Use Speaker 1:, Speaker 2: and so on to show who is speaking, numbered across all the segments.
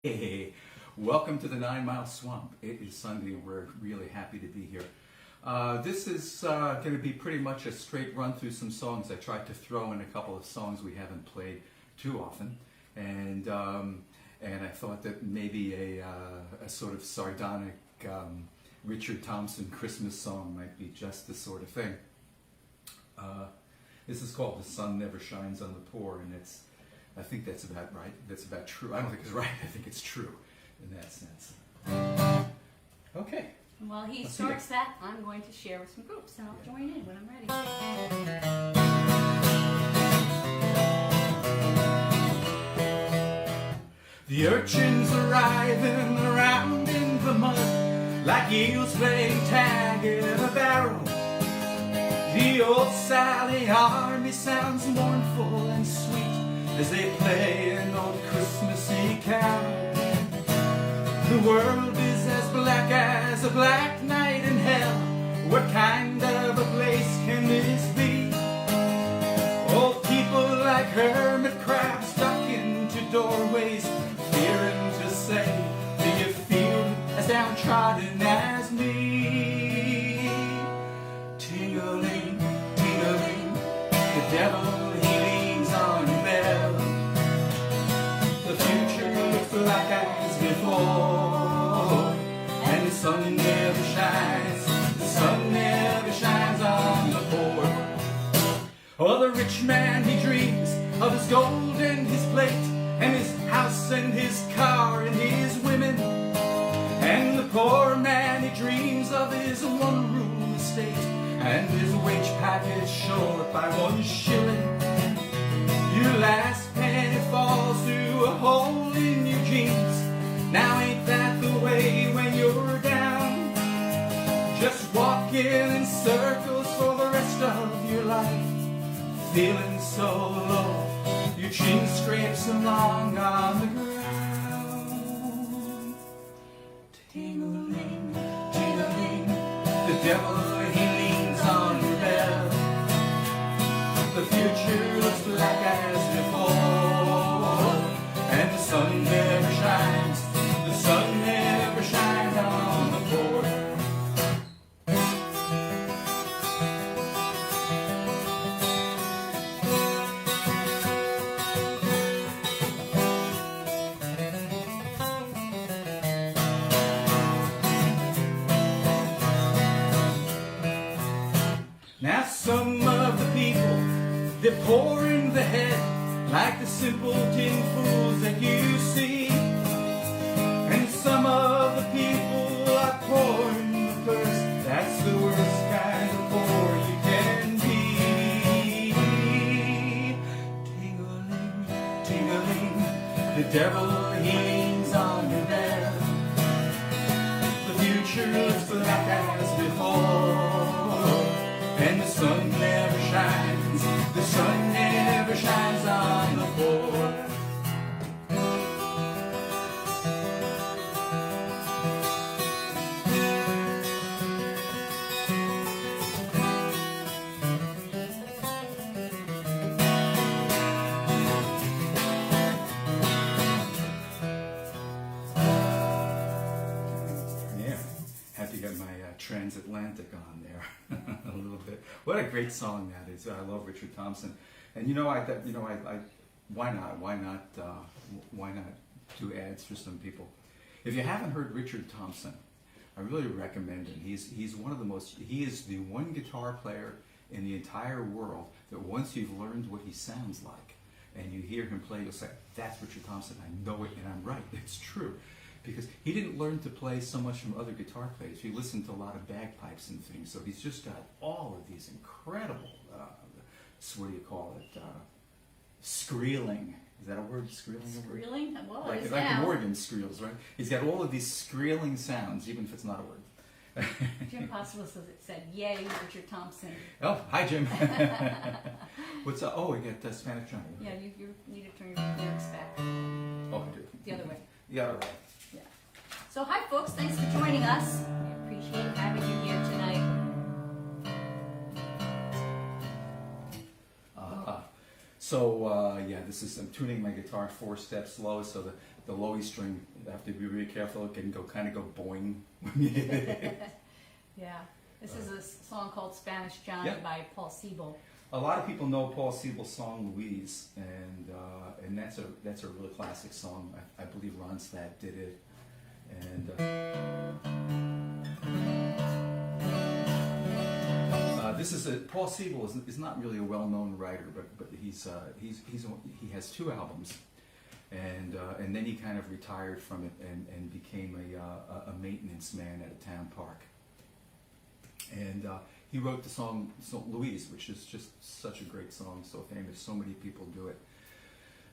Speaker 1: Hey, welcome to the 9 Mile Swamp. It is Sunday and we're really happy to be here. This is going to be pretty much a straight run through some songs. I tried to throw in a couple of songs we haven't played too often, and I thought that maybe a sort of sardonic Richard Thompson Christmas song might be just the sort of thing. This is called "The Sun Never Shines on the Poor," and I think that's about right. That's about true. I don't think it's right. I think it's true in that sense. Okay.
Speaker 2: While he starts that, I'm going to share with some groups, and I'll join in when I'm ready.
Speaker 1: The urchins arriving around in the mud, like eels playing tag in a barrel. The old Sally Army sounds mournful and sweet as they play an old Christmassy carol. The world is as black as a black night in hell. What kind of a place can this be? Old people like hermit crabs stuck into doorways, fearing to say, do you feel as downtrodden as me? Ting-a-ling, ting-a-ling, the devil he leans on your bell. The future looks black as before, and the sun never shines. The sun never shines on the poor. Oh, the rich man, he dreams of his gold and his plate, and his house and his car and his women. And the poor man, he dreams of his one-room estate and his wage packet short by 1 shilling. Your last penny falls through a hole in your jeans. Now ain't that the way when you're down? Just walking in circles for the rest of your life, feeling so low, your chin scrapes along on the ground. Ting-a-ling, ting-a-ling, the devil he leans on your bell. The future looks black as before, and the sun never shines. The sun never shines on the poor. Now some of the people, they're poor in the head, like the simpleton fools that you see. And some of the people are poor in the purse. That's the worst kind of poor you can be. Ting-a-ling, ting-a-ling, the devil he leans on your bell. The future looks black as before, and the sun never shines. The sun never shines on the poor. Have to get my transatlantic on there a little bit. What a great song that is! I love Richard Thompson, and why not do ads for some people? If you haven't heard Richard Thompson, I really recommend him. He's one of the most. He is the one guitar player in the entire world that once you've learned what he sounds like, and you hear him play, you'll say, "That's Richard Thompson. I know it, and I'm right. It's true." Because he didn't learn to play so much from other guitar players. He listened to a lot of bagpipes and things, so he's just got all of these incredible, what do you call it, squealing. Is that a word, squealing?
Speaker 2: Squealing? Well,
Speaker 1: like
Speaker 2: it is
Speaker 1: an
Speaker 2: now.
Speaker 1: organ squeals, right? He's got all of these squealing sounds, even if it's not a word.
Speaker 2: Jim Possible said, "Yay, Richard Thompson."
Speaker 1: Oh, hi, Jim. What's up? Oh, we got Spanish Johnny.
Speaker 2: Yeah, you need to turn your lyrics back.
Speaker 1: Oh, I do.
Speaker 2: The other way.
Speaker 1: The other way.
Speaker 2: Yeah. So, hi, folks. Thanks for joining us. We appreciate having you here tonight.
Speaker 1: So yeah, this is, I'm tuning my guitar 4 steps low, so the low E string, you have to be really careful. It can kind of go boing.
Speaker 2: Yeah. This is a song called Spanish Johnny
Speaker 1: Yeah.
Speaker 2: by Paul Siebel.
Speaker 1: A lot of people know Paul Siebel's song Louise, and that's a really classic song. I believe Ronstadt did it, and this is Paul Siebel is not really a well-known writer, but he has 2 albums, and then he kind of retired from it and became a maintenance man at a town park. And he wrote the song Louise, which is just such a great song, so famous. So many people do it.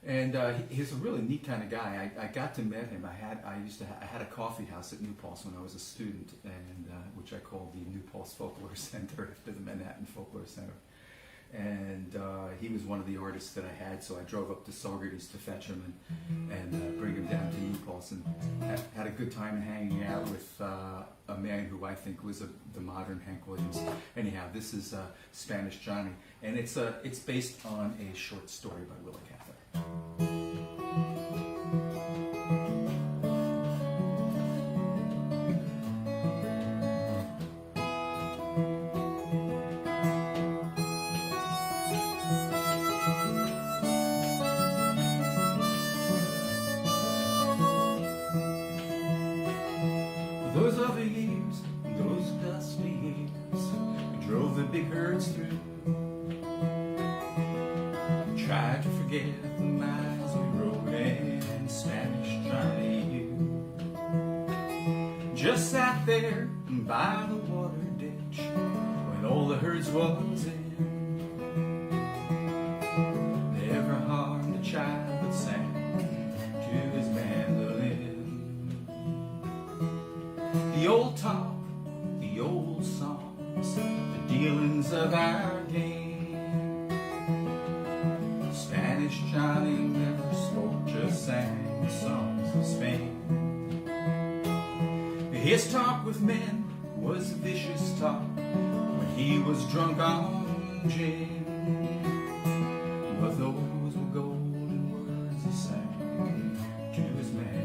Speaker 1: And he's a really neat kind of guy. I got to meet him. I had a coffee house at New Paltz when I was a student, and which I called the New Paltz Folklore Center after the Manhattan Folklore Center. And he was one of the artists that I had, so I drove up to Saugerties to fetch him and bring him down to New Paltz, and had a good time hanging out with a man who I think was the modern Hank Williams. Anyhow, this is Spanish Johnny, and it's based on a short story by Willa Cather. Those other years, those dusty years, we drove the big herds through. Tried to forget the miles we rode, and Spanish Johnny, you just sat there by the water ditch when all the herds was in. Never harmed a child but sang to his mandolin. The old talk, the old songs, the dealings of our game. Spanish Johnny never spoke, just sang songs of Spain. His talk with men was vicious talk when he was drunk on gin. But those were golden words he sang to his mandolin.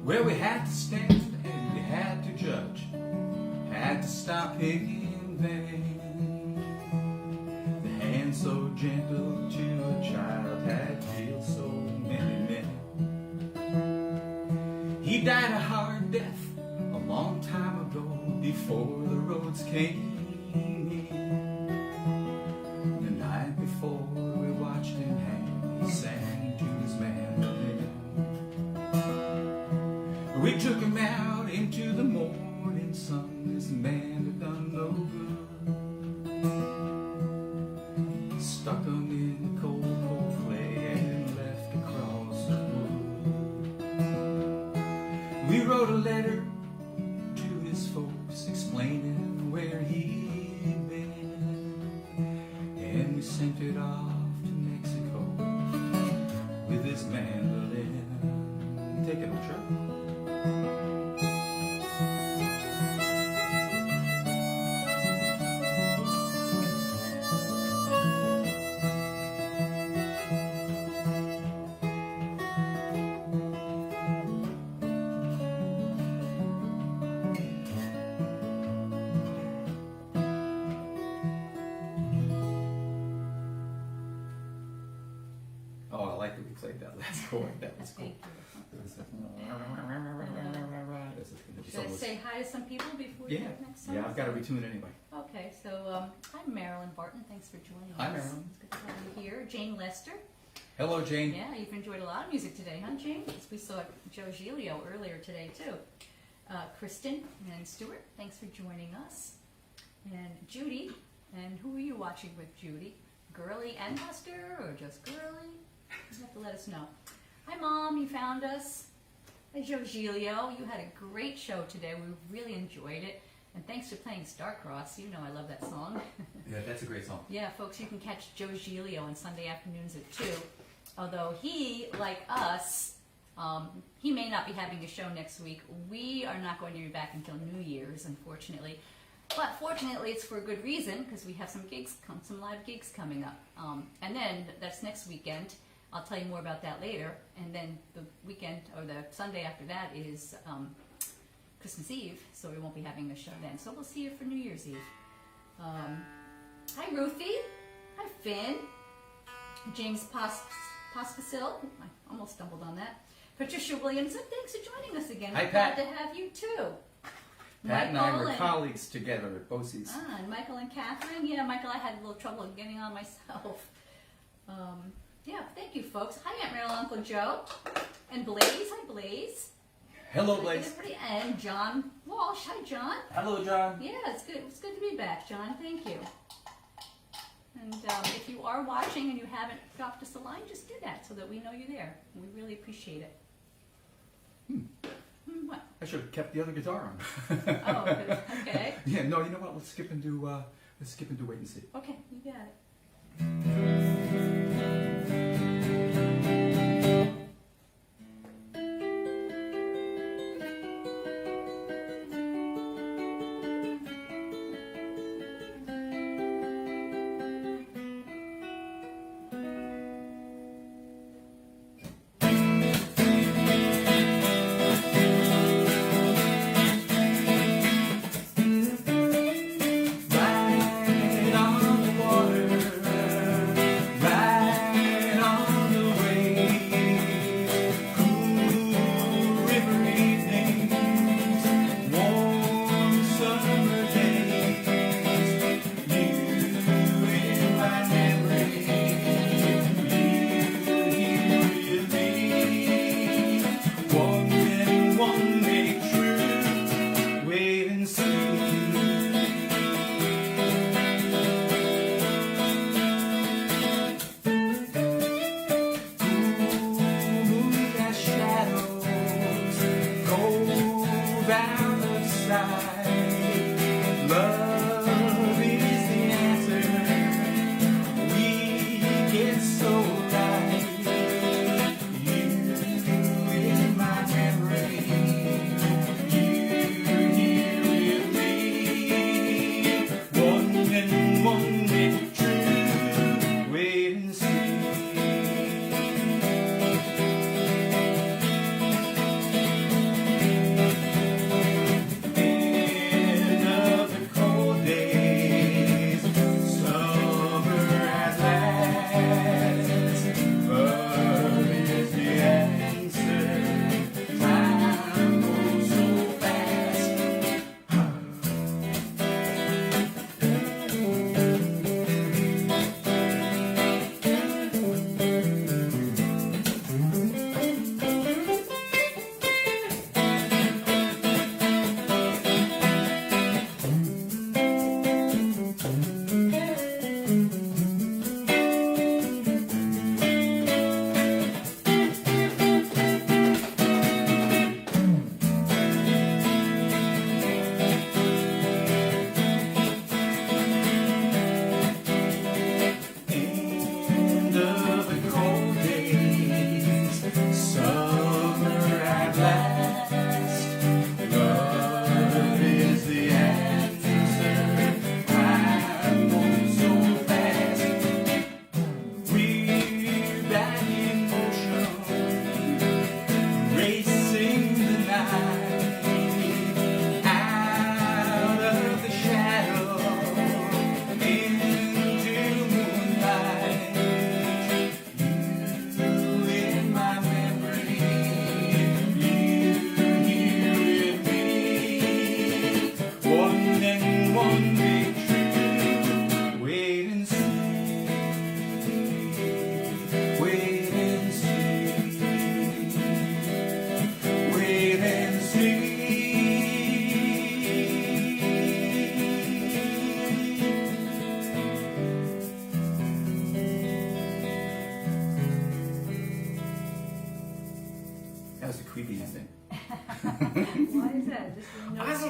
Speaker 1: Where we had to stand and we had to judge, had to stop in vain. The hand so gentle to a child had killed so many men. He died a hard death a long time ago, before the roads came in. The night before we watched him hang, he sang to his mandolin. We took him out into the morning sun. This man had done no good. Stuck him in the cold, cold clay and left across the wood. We wrote a letter to his folks explaining where he'd been, and we sent it off to Mexico with his mandolin. Take it, Cheryl. Oh, I like that we played that last chord. That was cool.
Speaker 2: Thank you. Should I say hi to some people before you
Speaker 1: Yeah,
Speaker 2: go next time?
Speaker 1: yeah, I've got to retune it anyway.
Speaker 2: Okay, so I'm Marilyn Barton. Thanks for joining us.
Speaker 1: Hi, Marilyn.
Speaker 2: It's good to have you here. Jane Lester.
Speaker 1: Hello, Jane.
Speaker 2: Yeah, you've enjoyed a lot of music today, huh, Jane? We saw Joe Giglio earlier today, too. Kristen and Stuart, thanks for joining us. And Judy. And who are you watching with, Judy? Girly and Buster, or just Girly? You have to let us know. Hi, Mom. You found us. Hi, Joe Giglio. You had a great show today. We really enjoyed it. And thanks for playing Starcross. You know I love that song.
Speaker 1: Yeah, that's a great song.
Speaker 2: Yeah, folks, you can catch Joe Giglio on Sunday afternoons at 2. Although he, like us, he may not be having a show next week. We are not going to be back until New Year's, unfortunately. But fortunately, it's for a good reason, because we have some gigs, some live gigs coming up. And then, that's next weekend. I'll tell you more about that later. And then the weekend, or the Sunday after that is Christmas Eve, so we won't be having a show then. So we'll see you for New Year's Eve. Hi, Ruthie. Hi, Finn. James Pospisil. I almost stumbled on that. Patricia Williamson, thanks for joining us again.
Speaker 1: Hi,
Speaker 2: We're
Speaker 1: Pat.
Speaker 2: glad to have you too.
Speaker 1: Pat and I
Speaker 2: Michael
Speaker 1: were colleagues together at BOCES.
Speaker 2: And Michael and Catherine. Yeah, Michael, I had a little trouble getting on myself. Yeah, thank you, folks. Hi, Aunt Meryl, Uncle Joe. And Blaze. Hi, Blaze.
Speaker 1: Hello, Blaze.
Speaker 2: And John Walsh. Hi, John.
Speaker 1: Hello, John.
Speaker 2: Yeah, it's good. It's good to be back, John. Thank you. And if you are watching and you haven't dropped us a line, just do that so that we know you're there. We really appreciate it. What?
Speaker 1: I should have kept the other guitar on.
Speaker 2: Oh, good. Okay.
Speaker 1: Yeah, no, you know what? Let's skip and do wait and see.
Speaker 2: Okay, you got it.
Speaker 1: Right on the water, right on the wave, cool river evenings, warm summer days, you in my memory, you here with me, one and one make true, wait and see. Move as shadows go down the side. Love is the answer. We get so right. You in my memory. You here with me. One and one make true. Wait and see. End of the cold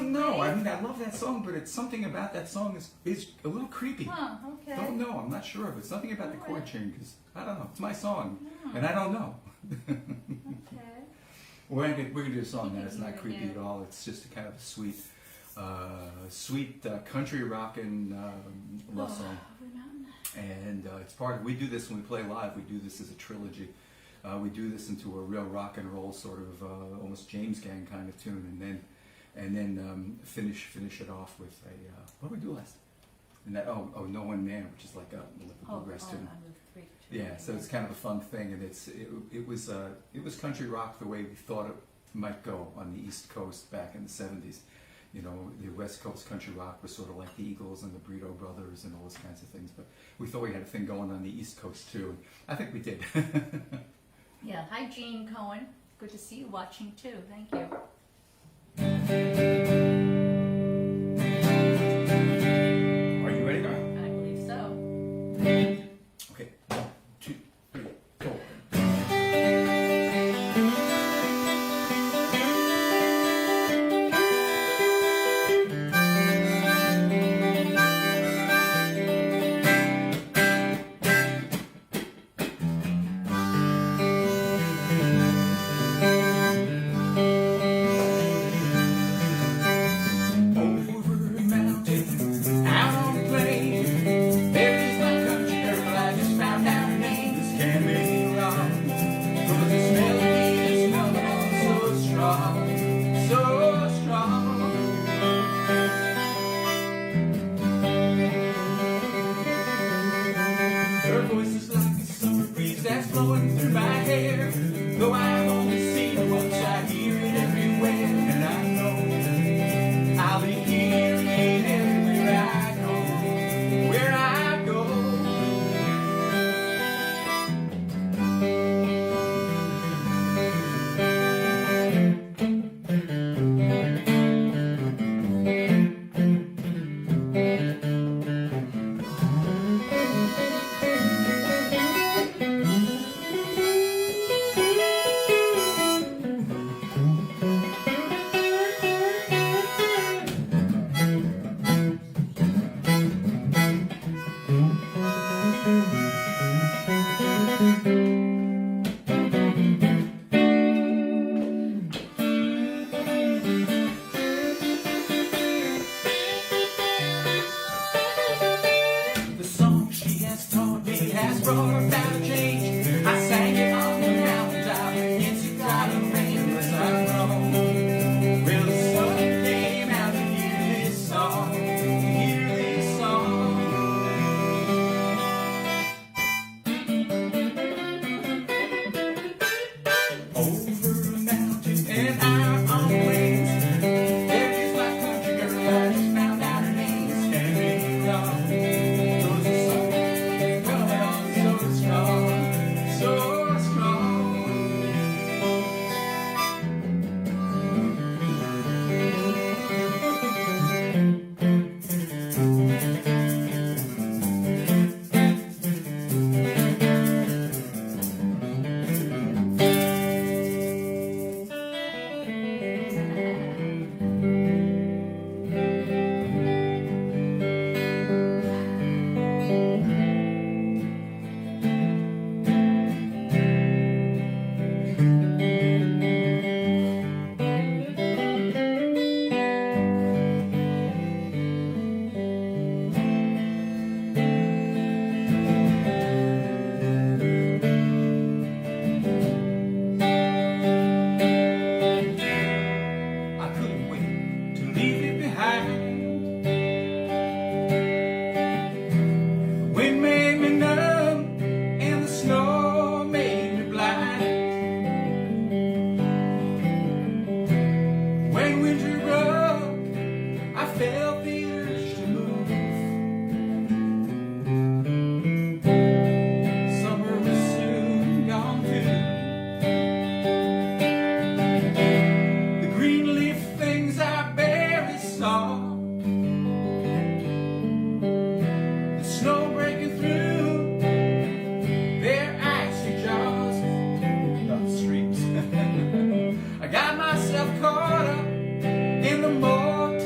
Speaker 1: don't know. I mean, I love that song, but it's something about that song is a little creepy.
Speaker 2: Huh, okay.
Speaker 1: Don't know. I'm not sure, but something about the chord
Speaker 2: Alright.
Speaker 1: change. Because I don't know. It's my song,
Speaker 2: Hmm.
Speaker 1: and I don't know.
Speaker 2: Okay.
Speaker 1: We're gonna do a song
Speaker 2: You
Speaker 1: that is
Speaker 2: can
Speaker 1: not
Speaker 2: hear it,
Speaker 1: creepy
Speaker 2: yeah.
Speaker 1: at all. It's just a kind of a sweet country rockin' love song.
Speaker 2: Over the mountain.
Speaker 1: And it's part of, we do this when we play live, we do this as a trilogy. We do this into a real rock and roll sort of almost James Gang kind of tune, and then finish it off with a what did we do last? And that No One Man, which is like a bluegrass tune.
Speaker 2: I'm with three.
Speaker 1: Yeah, so it's kind of a fun thing, and it was country rock the way we thought it might go on the East Coast back in the '70s. You know, the West Coast country rock was sort of like the Eagles and the Burrito Brothers and all those kinds of things. But we thought we had a thing going on the East Coast too. And I think we did.
Speaker 2: Yeah. Hi, Jean Cohen. Good to see you watching too. Thank you.
Speaker 1: Are you ready, Darren?
Speaker 2: I believe so.
Speaker 1: Okay. 1, 2, 3, 4. Over a mountain, out on the plain, there is my country girl. I just found out her name. This can't be wrong, 'cause this melody is coming on so strong, so strong. Her voice is like a summer breeze that's blowing through my hair. Though I've only seen her once, I hear it everywhere, and I know I'll be hearing it everywhere I go, where I go. The song she has taught me has brought about a change. I sang it on the mountaintop against the cloud of rain as I've grown. Well, the sun came out to hear this song, to hear this song. Over a mountain and out on the plains, there is my country girl. I just found out her name. This can't be wrong. So strong. I couldn't wait to leave it behind. The wind made me numb and the snow made me blind. When winter broke, I felt the urge to move. Summer was soon gone too. The green leaf things I barely saw. The snow breaking through their icy jaws. The streets. I got myself caught up in the more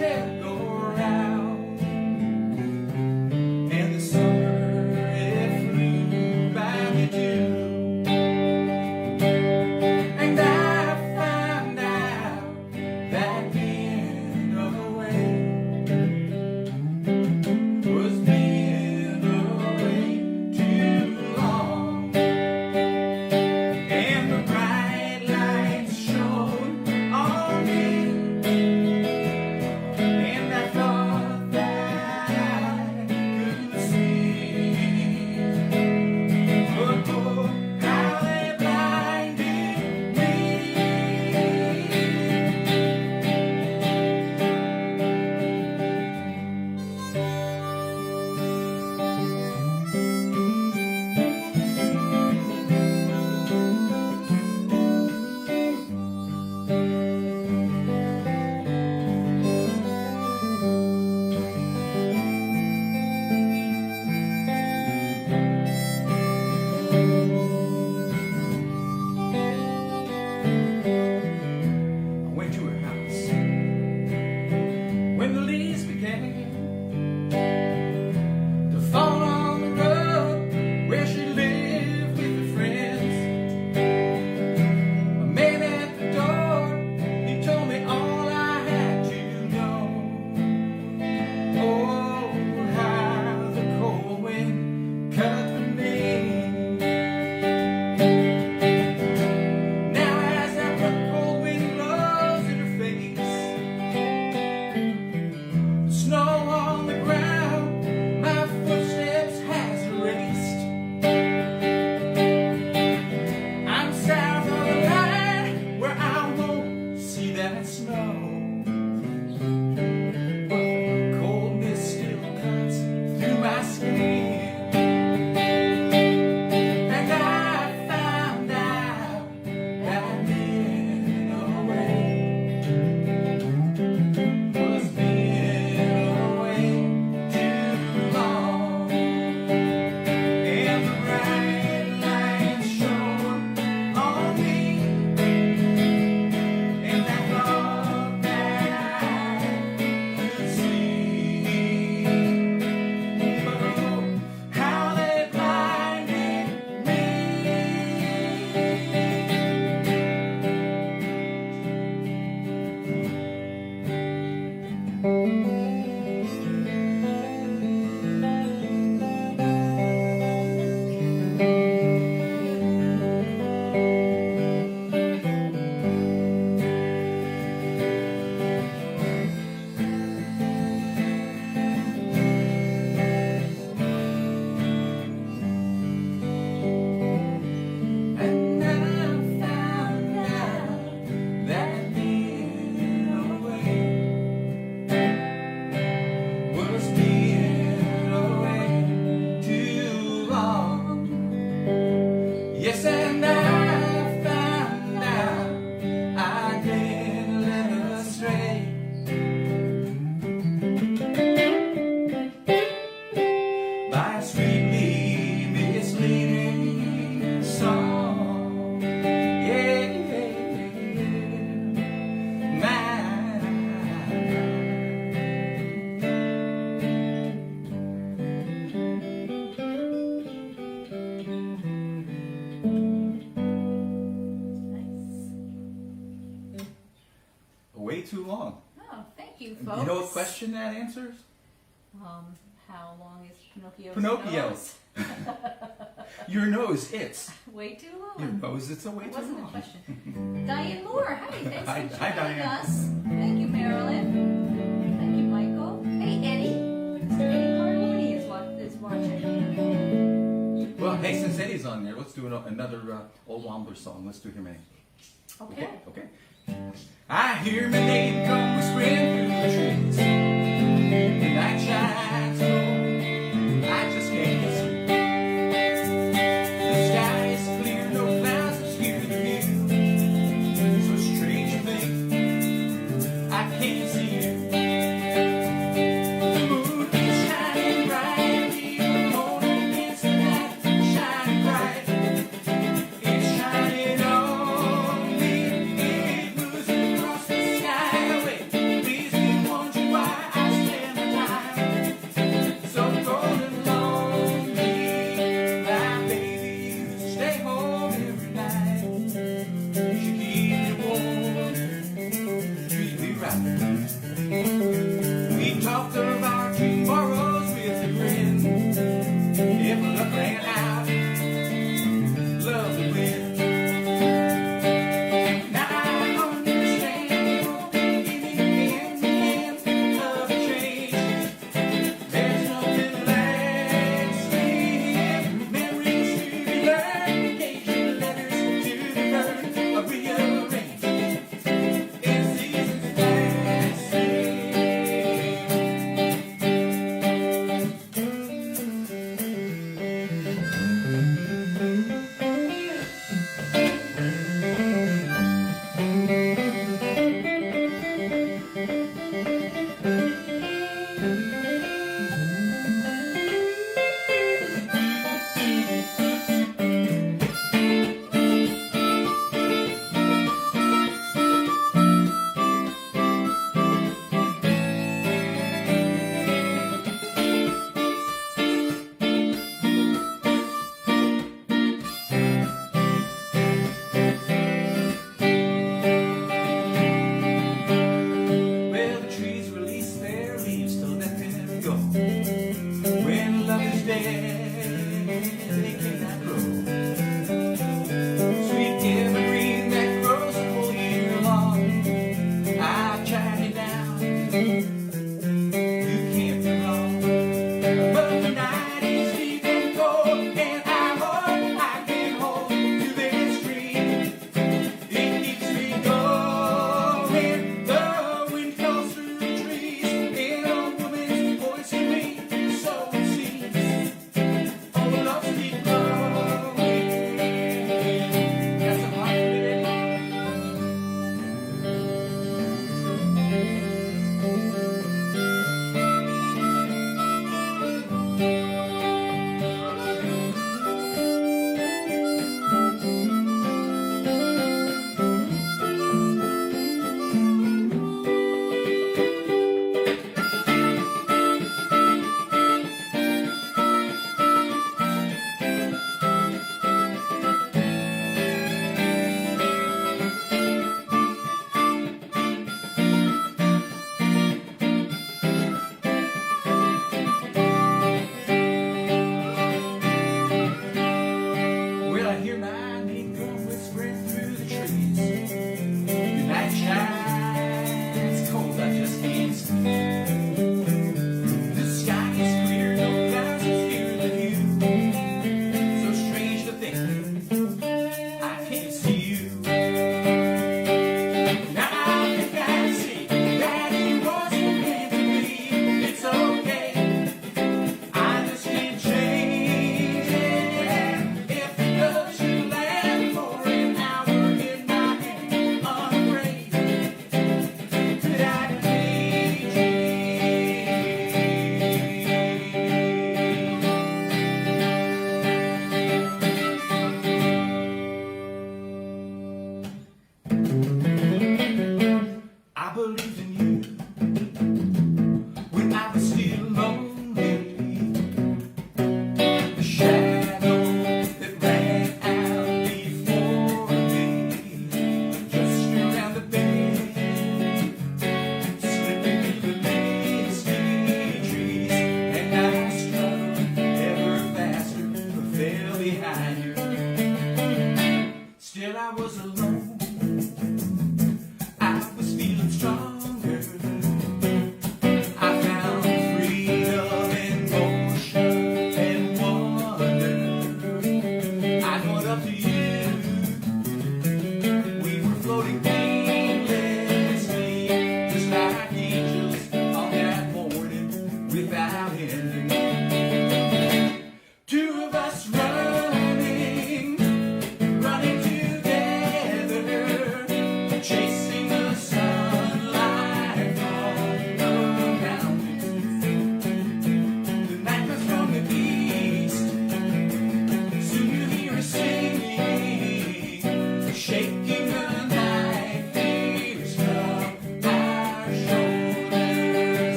Speaker 1: know what question that answers?
Speaker 2: How long is Pinocchio's
Speaker 1: Pinocchio.
Speaker 2: nose?
Speaker 1: Your nose, it's.
Speaker 2: Way too long.
Speaker 1: Your nose, it's a way
Speaker 2: It
Speaker 1: too
Speaker 2: wasn't a
Speaker 1: long.
Speaker 2: question. Diane Moore, hi, thanks
Speaker 1: Hi,
Speaker 2: for
Speaker 1: hi,
Speaker 2: joining
Speaker 1: Diane.
Speaker 2: us. Thank you, Marilyn. Thank you, Michael. Hey, Eddie. Mr. Eddie Carmoni is watching.
Speaker 1: Well, hey, since Eddie's on there, let's do another old Wombler song. Let's do Hear My Name.
Speaker 2: Okay.
Speaker 1: Okay. I hear my name come whispering through the trees. The night shines low. I just can't sleep. The sky is clear, no clouds obscure the view. So strange to think I can't see you. The moon is shining bright, the morning is the night, shining bright. It's shining on me. It moves across the sky. Wait, please be one.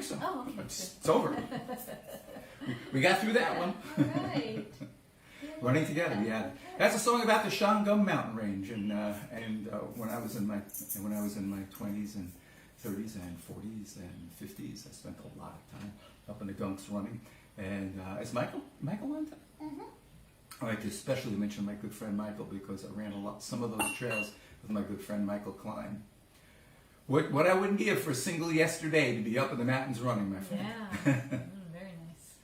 Speaker 1: so.
Speaker 2: Oh, okay.
Speaker 1: It's over. We got through that one.
Speaker 2: All right.
Speaker 1: Running together, yeah.
Speaker 2: Okay.
Speaker 1: That's a song about the Shangum mountain range, and when I was in my 20s and 30s and 40s and 50s, I spent a lot of time up in the gunks running. And is Michael on that?
Speaker 2: Mm-hmm.
Speaker 1: I like to especially mention my good friend Michael because I ran some of those trails with my good friend Michael Klein. What I wouldn't give for a single yesterday to be up in the mountains running, my friend.
Speaker 2: Yeah. Very nice.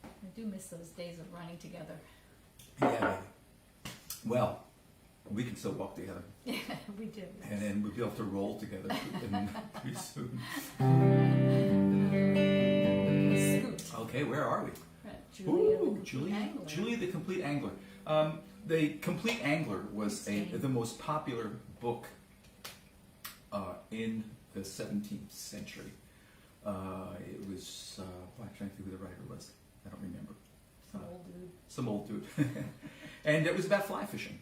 Speaker 2: I do miss those days of running together.
Speaker 1: Yeah. Well, we can still walk together.
Speaker 2: Yeah, we do.
Speaker 1: And then we'll be able to roll together pretty soon.
Speaker 2: Scoot.
Speaker 1: Okay, where are we?
Speaker 2: Julie the Complete Angler.
Speaker 1: The Complete Angler was the most popular book in the 17th century. It was, I'm trying to think who the writer was. I don't remember. Some old dude. And it was about fly fishing.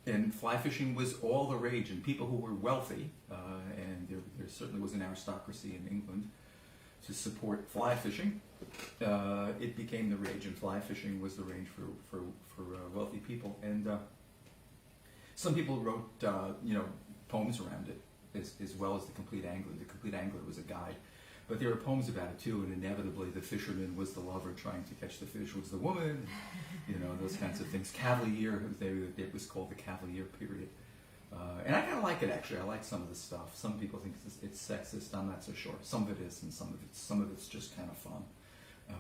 Speaker 1: And fly fishing was all the rage, and people who were wealthy, and there certainly was an aristocracy in England to support fly fishing. It became the rage, and fly fishing was the rage for wealthy people. And some people wrote poems around it, as well as the Complete Angler. The Complete Angler was a guide, but there were poems about it too. And inevitably, the fisherman was the lover, trying to catch the fish was the woman. Those kinds of things. Cavalier, it was called the Cavalier period. And I kind of like it, actually. I like some of the stuff. Some people think it's sexist. I'm not so sure. Some of it is, and some of it's just kind of fun.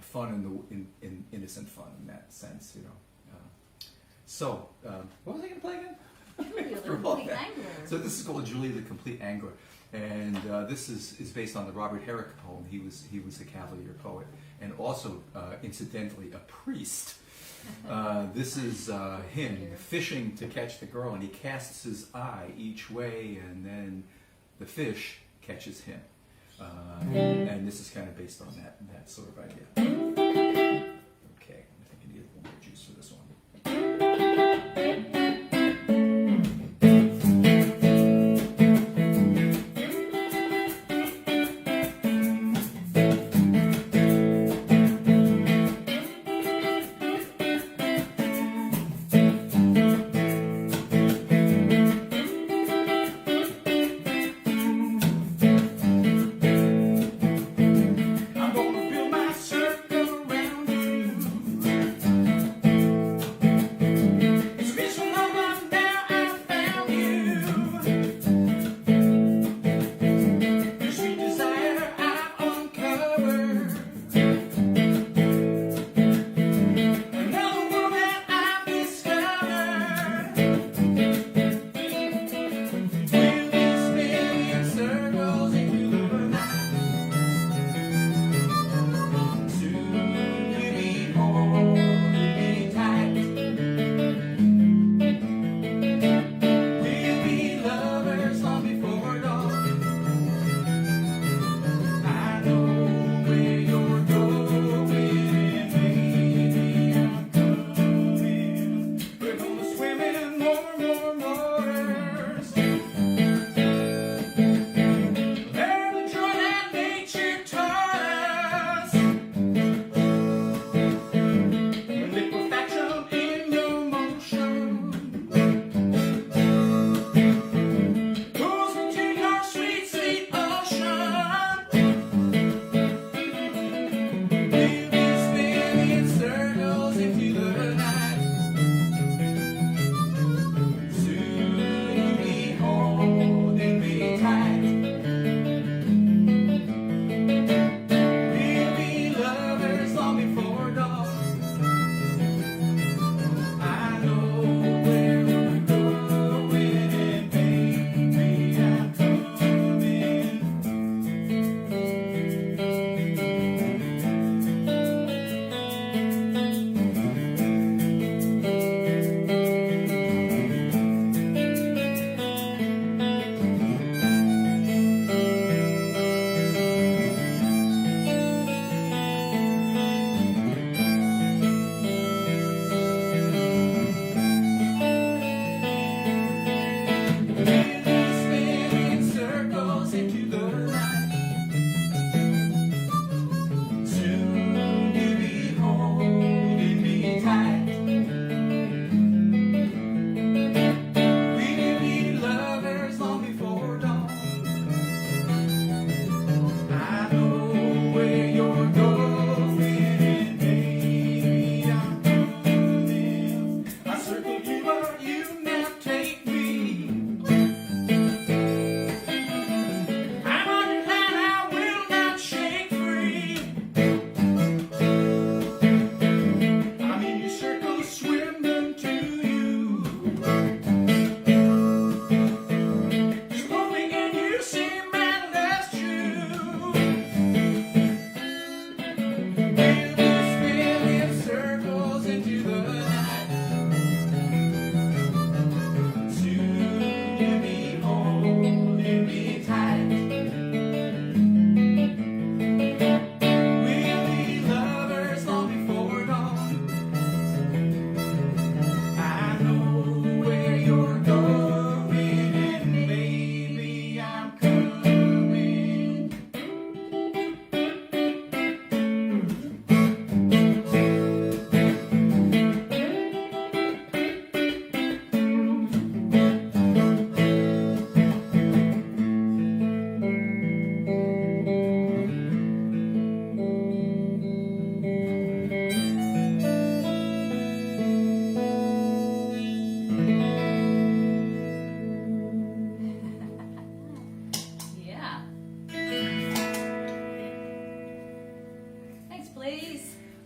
Speaker 1: Fun in innocent fun in that sense, So, what was I going to play again?
Speaker 2: Julie the Complete Angler.
Speaker 1: So this is called Julie the Complete Angler, and this is based on the Robert Herrick poem. He was a Cavalier poet, and also incidentally a priest. This is him fishing to catch the girl, and he casts his eye each way, and then the fish catches him. And this is kind of based on that sort of idea. Okay, I think I need a little more juice for this one. I'm gonna build my circle around you.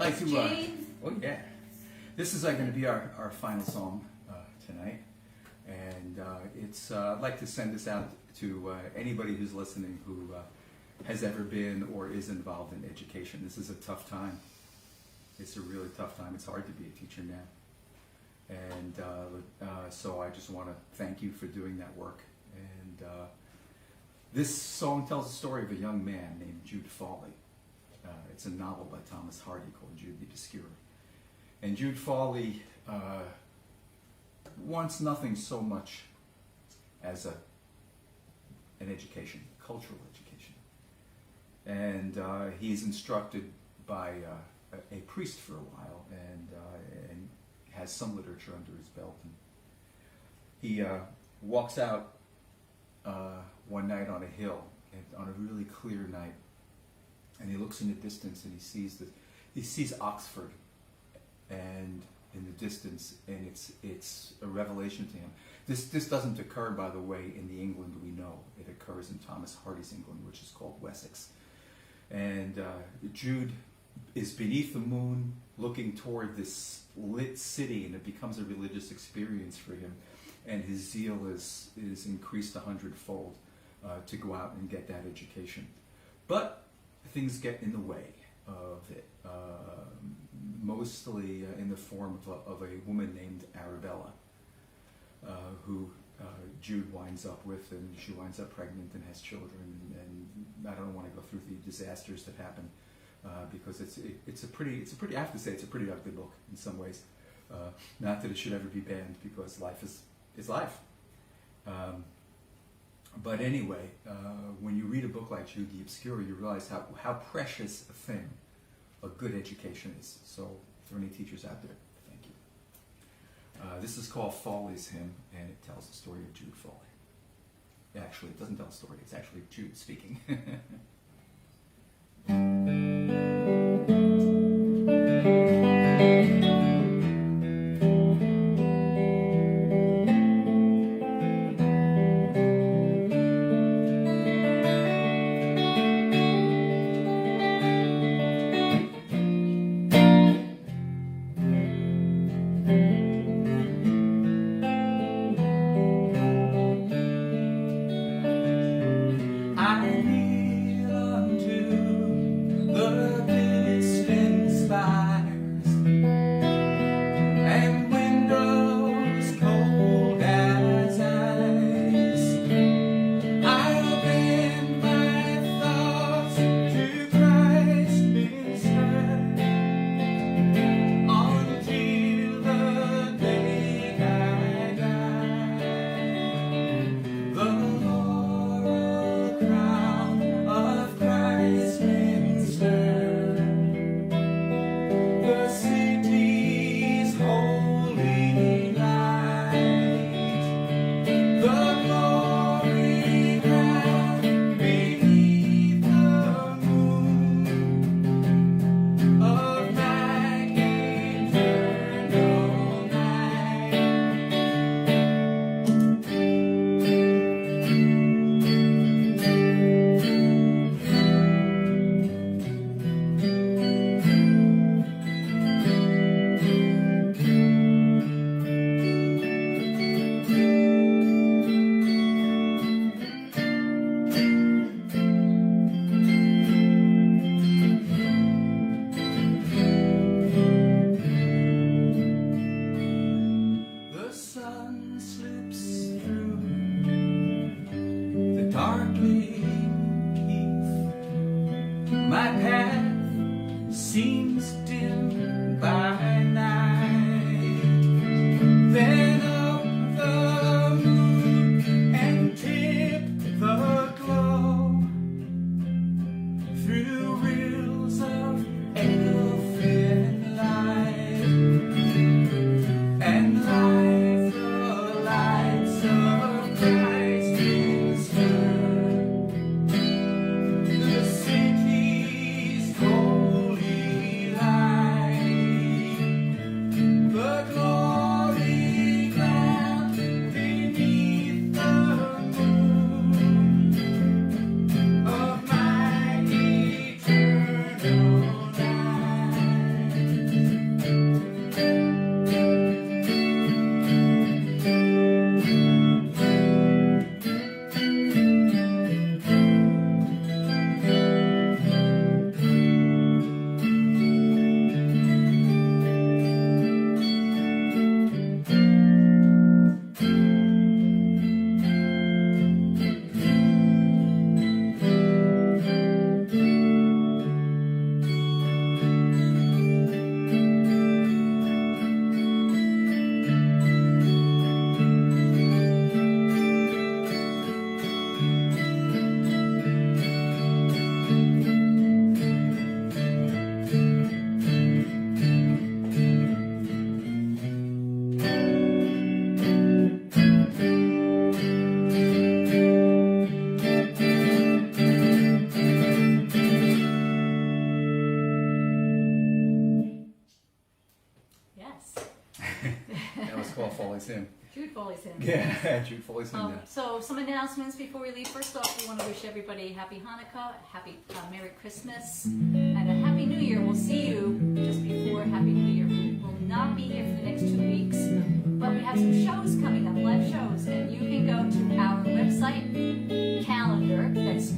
Speaker 1: like to,
Speaker 2: Jane.
Speaker 1: oh yeah, this is going to be our final song tonight, and I'd like to send this out to anybody who's listening who has ever been or is involved in education. This is a tough time. It's a really tough time. It's hard to be a teacher now, and so I just want to thank you for doing that work. And this song tells the story of a young man named Jude Fawley. It's a novel by Thomas Hardy called Jude the Obscure. And Jude Fawley wants nothing so much as an education, cultural education. And he's instructed by a priest for a while, and has some literature under his belt. And he walks out one night on a hill, on a really clear night, and he looks in the distance and he sees Oxford, and in the distance, and it's a revelation to him. This doesn't occur, by the way, in the England we know. It occurs in Thomas Hardy's England, which is called Wessex. And Jude is beneath the moon, looking toward this lit city, and it becomes a religious experience for him. And his zeal is increased 100-fold to go out and get that education. But things get in the way of it, mostly in the form of a woman named Arabella, who Jude winds up with, and she winds up pregnant and has children. And I don't want to go through the disasters that happen because it's a pretty I have to say it's a pretty ugly book in some ways. Not that it should ever be banned, because life is life. But anyway, when you read a book like Jude the Obscure, you realize how precious a thing a good education is. So if there are any teachers out there, thank you. This is called Fawley's Hymn, and it tells the story of Jude Fawley. Actually, it doesn't tell the story. It's actually Jude speaking. The city's holy light. Fawley's him.
Speaker 2: Jude Fawley's him.
Speaker 1: Yeah, Jude Fawley's him. Yeah.
Speaker 2: So some announcements before we leave. First off, we want to wish everybody a happy Hanukkah, happy Merry Christmas, and a Happy New Year. We'll see you just before Happy New Year. We will not be here for the next 2 weeks, but we have some shows coming up, live shows, and you can go to our website calendar. That's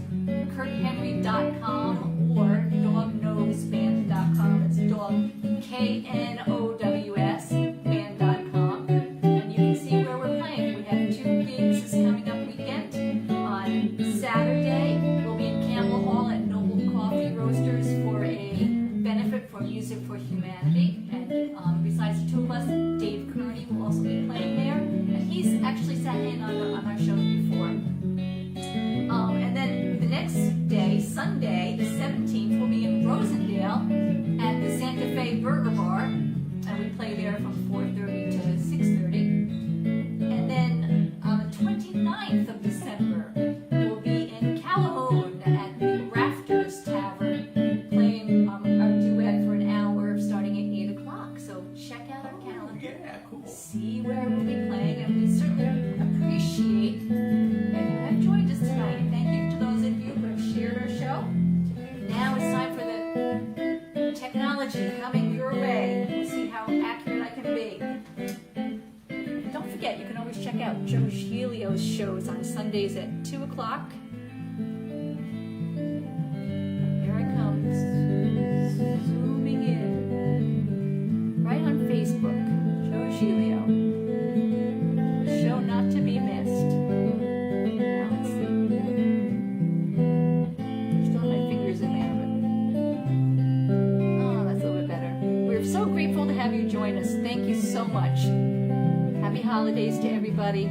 Speaker 2: kurthenry.com or dognoseband.com. It's dog KNOWS band.com, and you can see where we're playing. We have 2 gigs this coming up weekend. On Saturday, we'll be in Campbell Hall at Noble Coffee Roasters for a benefit for Music for Humanity. And besides the 2 of us, Dave Kearney will also be playing there. And he's actually sat in on our shows before. And then the next day, Sunday, the 17th, we'll be in Rosendale at the Santa Fe Burger Bar. And we play there from 4:30 to 6:30. And then on the 29th of December, we'll be in Calhoun at the Rafters Tavern playing our duet for an hour starting at 8 o'clock. So check out our calendar.
Speaker 1: Yeah, cool.
Speaker 2: See where we'll be playing, and we certainly appreciate that you have joined us tonight. And thank you to those of you who have shared our show. Now it's time for the technology coming your way. We'll see how accurate I can be. Don't forget, you can always check out Joe Giglio's shows on Sundays at 2 o'clock. Here I come, zooming in. Right on Facebook, Joe Giglio. A show not to be missed. Now let's see. Still have my fingers in there, but oh, that's a little bit better. We're so grateful to have you join us. Thank you so much. Happy holidays to everybody.